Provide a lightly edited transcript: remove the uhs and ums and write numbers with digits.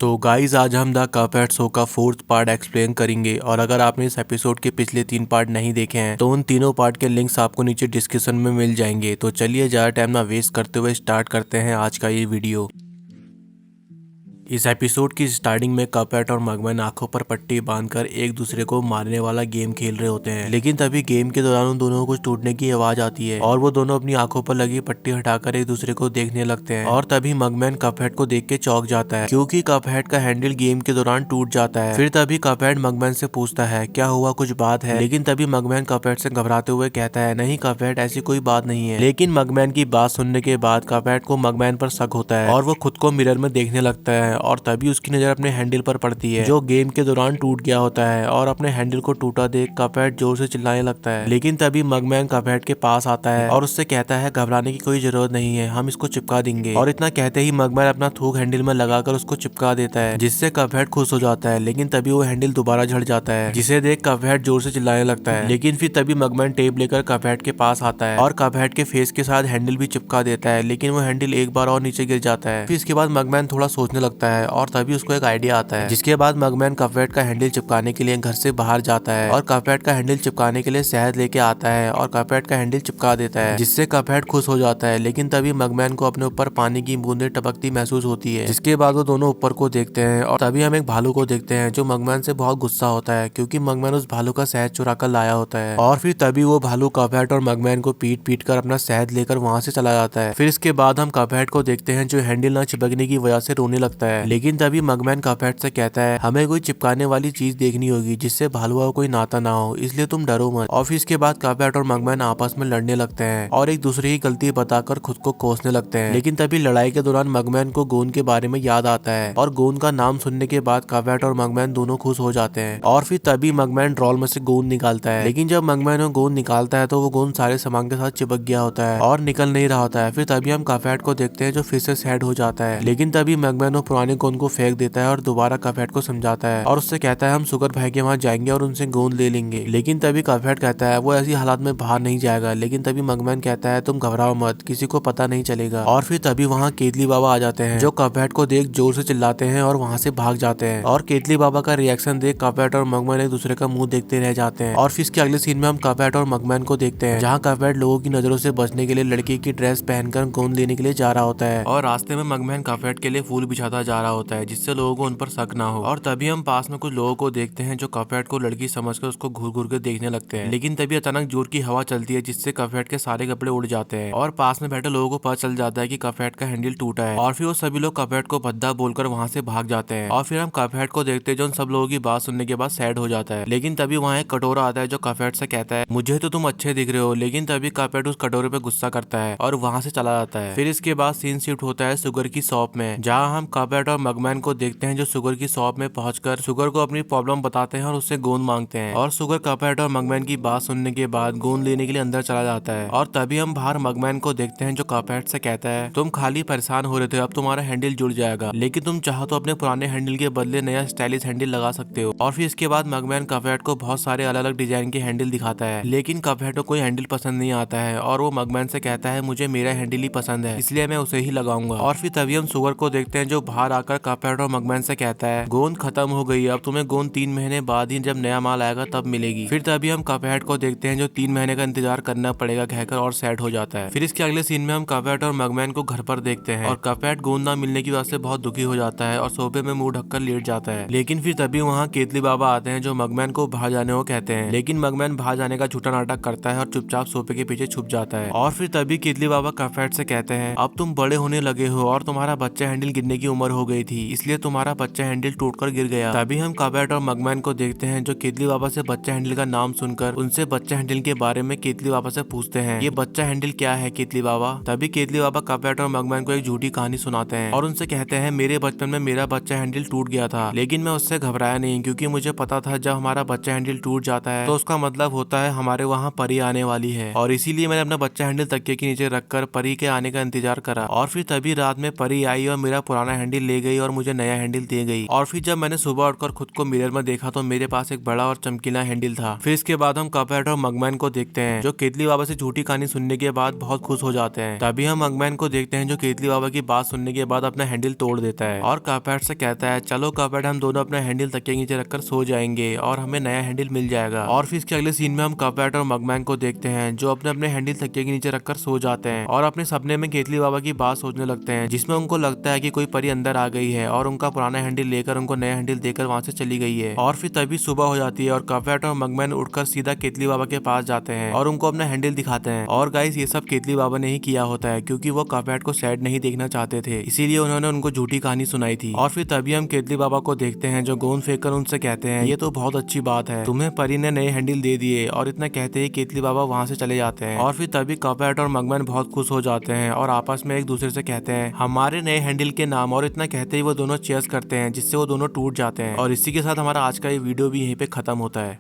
तो गाइज आज हम द कपहेड शो का 4th पार्ट एक्सप्लेन करेंगे। और अगर आपने इस एपिसोड के पिछले 3 पार्ट नहीं देखे हैं तो उन तीनों पार्ट के लिंक्स आपको नीचे डिस्क्रिप्शन में मिल जाएंगे। तो चलिए ज़्यादा टाइम ना वेस्ट करते हुए स्टार्ट करते हैं आज का ये वीडियो। इस एपिसोड की स्टार्टिंग में कपहेड और मगमैन आंखों पर पट्टी बांधकर एक दूसरे को मारने वाला गेम खेल रहे होते हैं, लेकिन तभी गेम के दौरान उन दोनों को कुछ टूटने की आवाज आती है और वो दोनों अपनी आंखों पर लगी पट्टी हटाकर एक दूसरे को देखने लगते हैं। और तभी मगमैन कपहेड को देख के चौंक जाता है क्योंकि कपहेड का हैंडल गेम के दौरान टूट जाता है। फिर तभी कपहेड मगमैन से पूछता है क्या हुआ, कुछ बात है? लेकिन तभी मगमैन कपहेड से घबराते हुए कहता है नहीं कपहेड, ऐसी कोई बात नहीं है। लेकिन मगमैन की बात सुनने के बाद कपहेड को मगमैन पर शक होता है और वो खुद को मिरर में देखने लगता है और तभी उसकी नजर अपने हैंडल पर पड़ती है जो गेम के दौरान टूट गया होता है। और अपने हैंडल को टूटा देख कपहेड जोर से चिल्लाने लगता है, लेकिन तभी मगमैन कपहेड के पास आता है और उससे कहता है घबराने की कोई जरूरत नहीं है, हम इसको चिपका देंगे। और इतना कहते ही मगमैन अपना थूक हैंडल में लगाकर उसको चिपका देता है जिससे कपहेड खुश हो जाता है। लेकिन तभी वो हैंडल दोबारा झड़ जाता है जिसे देख कपहेड जोर से चिल्लाने लगता है। लेकिन फिर तभी मगमैन टेप लेकर कपहेड के पास आता है और कपहेड के फेस के साथ हैंडल भी चिपका देता है, लेकिन वो हैंडल एक बार और नीचे गिर जाता है। फिर इसके बाद मगमैन थोड़ा सोचने लगता है और तभी उसको एक आइडिया आता है जिसके बाद मगमैन कपहेड का हैंडल चिपकाने के लिए घर से बाहर जाता है और कपहेड का हैंडल चिपकाने के लिए शहद लेके आता है और कपहेड का हैंडल चिपका देता है जिससे कपहेड खुश हो जाता है। लेकिन तभी मगमैन को अपने ऊपर पानी की बूंदें टपकती महसूस होती है जिसके बाद वो दोनों ऊपर को देखते हैं और तभी हम एक भालू को देखते हैं जो मगमैन से बहुत गुस्सा होता है क्योंकि मगमैन उस भालू का शहद चुरा कर लाया होता है। और फिर तभी वो भालू कपहेड और मगमैन को पीट पीट कर अपना शहद लेकर वहां से चला जाता है। फिर इसके बाद हम कपहेड को देखते हैं जो हैंडल ना चिपकने की वजह से रोने लगता है। लेकिन तभी मगमैन कपहेड से कहता है हमें कोई चिपकाने वाली चीज देखनी होगी जिससे भालू का कोई नाता ना हो, इसलिए तुम डरो मत। और फिर इसके बाद कपहेड और मगमैन आपस में लड़ने लगते हैं और एक दूसरे की गलती बताकर खुद को कोसने लगते हैं। लेकिन तभी लड़ाई के दौरान मगमैन को गोंद के बारे में याद आता है और गोंद का नाम सुनने के बाद कपहेड और मगमैन दोनों खुश हो जाते हैं। और फिर तभी मगमैन ड्रॉल में से गोंद निकालता है, लेकिन जब मगमैन वो गोंद निकालता है तो वो गोंद सारे सामान के साथ चिपक गया होता है और निकल नहीं रहा होता है। फिर तभी हम कपहेड को देखते हैं जो फिर से सैड हो जाता है, लेकिन तभी मगमैन वो पुराने गोंद को फेंक देता है और दोबारा कपहेड को समझाता है और उससे कहता है हम शुगर भाई के वहाँ जाएंगे और उनसे गोंद ले लेंगे। लेकिन तभी कपहेड कहता है वो ऐसी हालात में बाहर नहीं जाएगा। लेकिन तभी मगमैन कहता है तुम घबराओ मत, किसी को पता नहीं चलेगा। और फिर तभी वहाँ केतली बाबा आ जाते हैं जो कपहेड को देख जोर से चिल्लाते हैं और वहाँ से भाग जाते हैं। और केतली बाबा का रिएक्शन देख कपहेड और मगमैन एक दूसरे का मुंह देखते रह जाते हैं। और फिर इसके अगले सीन में हम कपहेड और मगमैन को देखते हैं जहाँ कपहेड लोगों की नजरों से बचने के लिए लड़की की ड्रेस पहनकर गोंद लेने के लिए जा रहा होता है और रास्ते में मगमैन कपहेड के लिए फूल बिछाता जा रहा होता है जिससे लोगों को उन पर शक ना हो। और तभी हम पास में कुछ लोगों को देखते हैं जो कपहेड को लड़की समझकर उसको घूर घूर के देखने लगते हैं। लेकिन तभी अचानक जोर की हवा चलती है जिससे कपहेड के सारे कपड़े उड़ जाते हैं और पास में बैठे लोगों को पता चल जाता है कि कपहेड का हैंडल टूटा है। और फिर वो सभी लोग कपहेड को भद्दा बोलकर वहां से भाग जाते हैं। और फिर हम कपहेड को देखते हैं जो उन सब लोगों की बात सुनने के बाद सैड हो जाता है। लेकिन तभी वहाँ एक कटोरा आता है जो कपहेड से कहता है मुझे तो तुम अच्छे दिख रहे हो। लेकिन तभी कपहेड उस कटोरे पे गुस्सा करता है और वहां से चला जाता है। फिर इसके बाद सीन शिफ्ट होता है शुगर की शॉप में जहाँ हम कपहेड और मगमैन को देखते हैं जो शुगर की शॉप में पहुंचकर शुगर को अपनी प्रॉब्लम बताते हैं और उससे गोंद मांगते हैं। और शुगर कपहेड और मगमैन की बात सुनने के बाद गोंद लेने के लिए अंदर चला जाता है। और तभी हम बाहर मगमैन को देखते हैं जो कपहेड से कहता है तुम खाली परेशान हो रहे थे, अब तुम्हारा हैंडल जुड़ जाएगा, लेकिन तुम चाहो तो अपने पुराने हैंडल के बदले नया स्टाइलिश हैंडल लगा सकते हो। और फिर इसके बाद मगमैन कपहेड को बहुत सारे अलग अलग डिजाइन के हैंडल दिखाता है, लेकिन कपहेड को कोई हैंडल पसंद नहीं आता है और वो मगमैन से कहता है मुझे मेरा हैंडल ही पसंद है, इसलिए मैं उसे ही लगाऊंगा। और फिर तभी हम शुगर को देखते हैं जो बाहर आकर कपहेड और मगमैन से कहता है गोंद खत्म हो गई है, अब तुम्हें गोंद 3 महीने बाद ही जब नया माल आएगा तब मिलेगी। फिर तभी हम कपहेड को देखते हैं जो 3 महीने का इंतजार करना पड़ेगा कहकर और सैड हो जाता है। फिर इसके अगले सीन में हम कपहेड और मगमैन को घर पर देखते हैं और कपहेड गोंद ना मिलने की वजह से बहुत दुखी हो जाता है और सोफे में मुंह ढककर लेट जाता है। लेकिन फिर तभी वहाँ केतली बाबा आते हैं जो मगमैन को बाहर जाने को कहते हैं, लेकिन मगमैन बाहर जाने का झूठा नाटक करता है और चुपचाप सोफे के पीछे छुप जाता है। और फिर तभी केतली बाबा कपहेड से कहते हैं अब तुम बड़े होने लगे हो और तुम्हारा बच्चा हैंडल गिरने की उम्र हो गई थी, इसलिए तुम्हारा बच्चा हैंडल टूटकर गिर गया। तभी हम कपहेड और मगमैन को देखते हैं जो केतली बाबा से बच्चा हैंडल का नाम सुनकर उनसे बच्चा हैंडल के बारे में केतली बाबा से पूछते हैं ये बच्चा हैंडल क्या है केतली बाबा। तभी केतली बाबा कपहेड और मगमैन को एक झूठी कहानी सुनाते हैं और उनसे कहते हैं मेरे बचपन में मेरा बच्चा हैंडल टूट गया था, लेकिन मैं उससे घबराया नहीं क्योंकि मुझे पता था जब हमारा बच्चा हैंडल टूट जाता है तो उसका मतलब होता है हमारे वहाँ परी आने वाली है, और इसीलिए मैंने अपना बच्चा हैंडल तकिए के नीचे रखकर परी के आने का इंतजार करा। और फिर तभी रात में परी आई और मेरा पुराना हैंडल ले गई और मुझे नया हैंडल दे गई। और फिर जब मैंने सुबह उठकर खुद को मिरर में देखा तो मेरे पास एक बड़ा और चमकीला हैंडल था। फिर इसके बाद हम कपहेड और मगमैन को देखते हैं जो केतली बाबा से झूठी कहानी सुनने के बाद बहुत खुश हो जाते हैं। तभी हम मगमैन को देखते हैं जो केतली बाबा की बात सुनने के बाद अपना हैंडल तोड़ देता है और कपहेड से कहता है चलो कपहेड हम दोनों अपना हैंडल तकिए के नीचे रखकर सो जाएंगे और हमें नया हैंडल मिल जाएगा। और फिर इसके अगले सीन में हम कपहेड और मगमैन को देखते हैं जो अपने अपने हैंडल तकिए के नीचे रखकर सो जाते हैं और अपने सपने में केतली बाबा की बात सोचने लगते हैं जिसमें उनको लगता है कि कोई परी अंदर आ गई है और उनका पुराना हैंडल लेकर उनको नया हैंडल देकर वहां से चली गई है। और फिर तभी सुबह हो जाती है और कपहेड और मगमैन उठकर सीधा केतली बाबा के पास जाते हैं और उनको अपना हैंडल दिखाते हैं। और गाइस ये सब केतली बाबा ने ही किया होता है क्योंकि वो कपहेड को सैड नहीं देखना चाहते थे, इसीलिए उन्होंने उनको झूठी कहानी सुनाई थी। और फिर तभी हम केतली बाबा को देखते हैं जो गोंद फेंक कर उनसे कहते हैं ये तो बहुत अच्छी बात है, तुम्हें परी ने नए हैंडल दे दिए। और इतना कहते ही केतली बाबा वहां से चले जाते हैं। और फिर तभी कपहेड और मगमैन बहुत खुश हो जाते हैं और आपस में एक दूसरे से कहते हैं हमारे नए हैंडल के नाम। और इतना कहते ही वो दोनों चीयर्स करते हैं जिससे वो दोनों टूट जाते हैं। और इसी के साथ हमारा आज का ये वीडियो भी यहीं पे खत्म होता है।